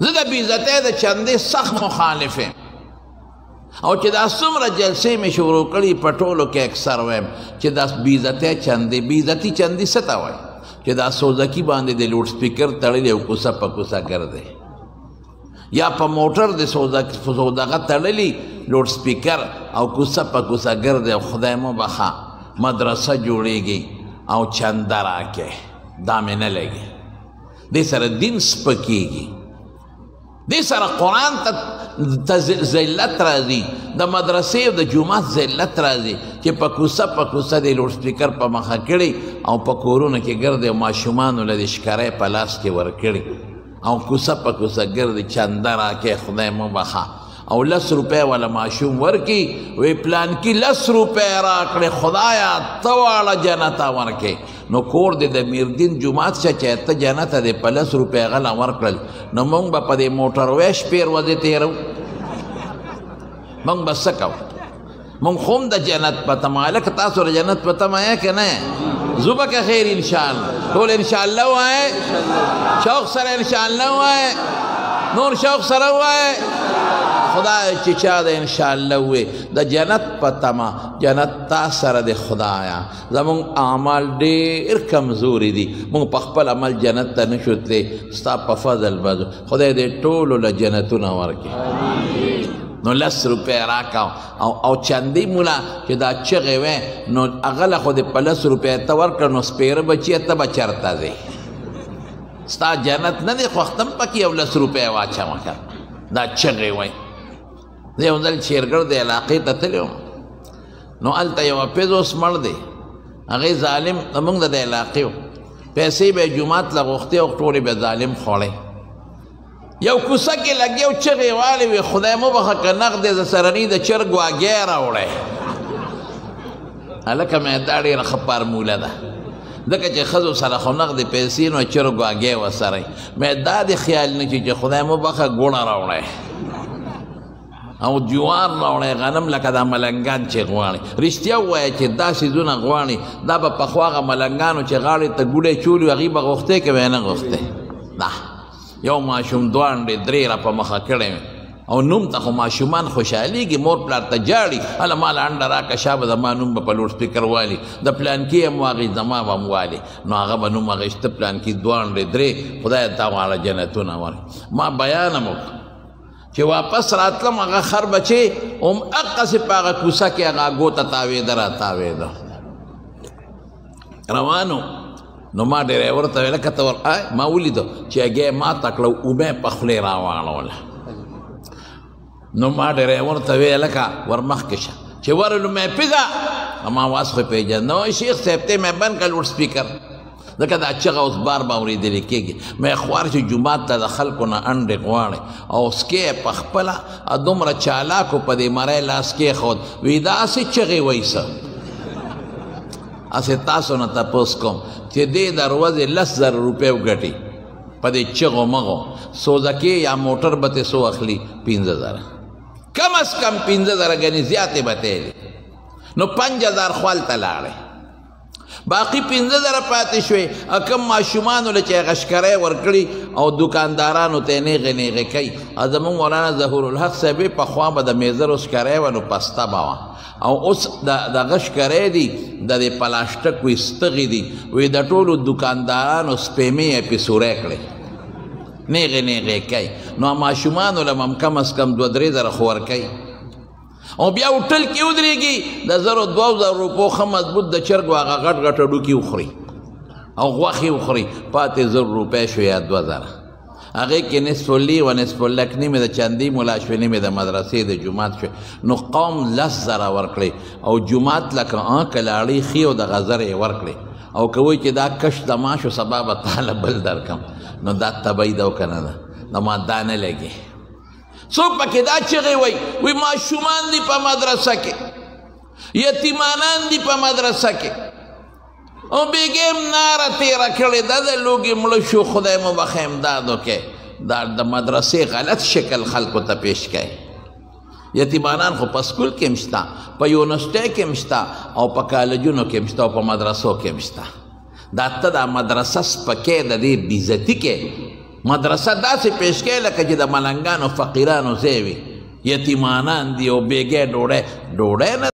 زه د بېعزتۍ د چندې سخت مخالف یم او چې دا څومره جلسې مې شروع کړي په ټولو کې اکثر وایم چې دا بېعزتۍ چندې بېعزتي چندې څه ته وایي چې دا سوزکي باندې د لوډ سپیکر تړلی او کوڅه په کوڅه ګرځي یا په موټر د سوداغه تړلی لوډ سپیکر او کوڅه په کوڅه ګرځي او خدای مو بخا مدرسه جوړیږي او چنده راکې دا مې نه لګي دې سره دین سپکیږي دې سره قرآن ته ذلت راځي د مدرسې او د جومات ذلت راځي چې په کوڅه د لوډ سپیکر په مخه کړي او په کورونو کې ګرځي او ماشومانو له د ښکاری په لاس کې ورکړي او کوڅه په کوڅه ګرځي چنده راکې خدای مو بخا او 10 روپۍ والا ماشوم ورکي وی پلان کې 10 روپۍ راکړې خدایا ته واړه جنته ورکې نو کور دې د میردین جومات شه چې ته جنته دې په 10 روپۍ غله ورکړل نو موږ به په دې موټروی شپې ورځې تېرو موږ به څه کوو موږ خو هم د جنت په تمه هلکه تاسو د جنت په تمه یې که نه زه به که خیر انشاءالله ټول انشاءالله وایې شوق سره انشاءالله وایې نور شوق سره وایې خدای چې چا د انشاءالله وې د جنت په تمه جنت تا سره د خدایا زمونږ اعمال ډېر کمزوري دي مونږ په خپل عمل جنت ته نشو تللی ستا په فضل به خدای دې ټولو له جنتونه ورکړي نو 10 روپۍ راکړه او چندې مولا چې دا چغې وې نو هغه له خو دې په 10 روپۍ ته ورکړه نو سپېره بچیه ته به چېرته ځې ستا جنت نه دی خوښ ته هم پکې یو 10 روپۍ واچوه که دا چغې وی زه یو ځل شیرګړ د علاقې ته تللی وم نو هلته یو حافظ اوس مړ دی هغې ظالم زمونږ د علاقې و پیسې به یې جومات له غوښتې او ټولې به ظالم خوړی یو کوڅه کې لګیا و چغې والې وې خدای مو بخښه که نغد یې د سرني د چرګ واګی راوړی هلکه مې دا ډېره ښه فارموله ده ځکه چې ښځو سره خو نغدې پیسې نو چرګ واګی ورسره مې دا دې خیال نه چې خدای مو بخښه ګوڼه راوړی او جوار راوړی غنم لکه دا ملنګان چې غواړي رښتیا ووایه چې دا څیزونه غواړي دا به پخوا هغه ملنګانو چې غاړې ته ګوډی چولي هغې به غوښتې که به یې نه غوښتې دا یو ماشوم دوانډې درې را په مخه کړی او نوم ته خو ماشومان خوشحالیږي مور پلار ته جاړي هله ماله انډه راکړه شا به زما نوم به په لوډ سپیکر والي د پلانکي هم واغې زما به هم والي نو هغه به نوم اخېسته پلانکي دوانډې درې خدای تا واړه جنتونه ورکړي ما بیان هم وکړه چې واپس راتلم هغه خر بچې هم هغسې په هغه کوڅه کې هغه اګو ته تاوېده را تاوېده روانو نو ما ډریور ته ویله که ته ما ولیدو چې هګۍ یې ماته کړه اوبه یې په خولې راواړوله نو ما ډریور ته ویې لکه ور مخکې شه چې ورلو مې پیږه ما واس خو پېژنده نو شیخ صاحب ته مې بند کړه لوډ سپیکر ځکه دا چغه اوس بار به اورېدلې کېږي مې خوار چې جومات ته د خلکو نه انډې غواړي او سکې یې په خپله دومره چالاکو په دې مری لاس کېښود وی داسې چغې وایي څه اسې تاسو نه تپوس کوم چې دې د ورځې 10,000 روپۍ وګټي په دې چغو مغو سوزکې یا موټر به ترې څو اخلي 15,000 کم از کم 15,000 ګنې زیاتې به تېلې نو 5,000 خو هلته لاړې باقي 15,000 پاتې شوې کم ماشومانو له چې هغه ښکری ورکړي او دکاندارانو ته یې نیغې نیغې کوي زمونږ مولانا ظهورالحق صاحب پخوا به د میزرو ښکری وه نو پسته به وه او اوس دغه ښکری دي د دې پلاسټک وي ستغې دي وی د ټولو دکاندارانو سپیمې یې پې سوری کړې نیغې نیغې کوي نو ماشومانو له هم کم از کم 2-3 خو ورکوي او بیا هوټل کې ودرېږي د 1,000-2,000 روپو ښه مضبوط د چرګو هغه غټ غټه ډوکي وخوري او غوښې وخوري پاتې 1,000 روپۍ شو یا 2,000 هغې کې نصف اللی و نصف اللک نیمې د چندې ملا شوې نیمې د مدرسې د جومات شوې نو قوم 10,000 ورکړې او جومات لکه کلاړۍ ښي او د غزر یې ورکړې او که وایي چې دا کش د ما شو سبا به تاله بل درکم نو دا تبعی ده او که نه ده د ما دا نه لګي څوک پکې دا چغې وایي ماشومان دي په مدرسه کې یتیمانان دي په مدرسه کې او بیګم ناره تیره کړې ده د لوږې مړه شو خدای مو بخښه امداد وکړي دا د مدرسې غلط شکل خلکو ته پیش کوي یتیمانان خو په سکول کې هم شته په یونیورسټۍ کې هم شته او په کالجونو کې هم شته او په مدرسو کې هم شته دا ته دا مدرسه سپکې د دې بېعزتي کې مدرسه داسې پیش کوي لکه چې د ملنګانو فقیرانو ځای وي یتیمانان دي او بېګې ډوډۍ نه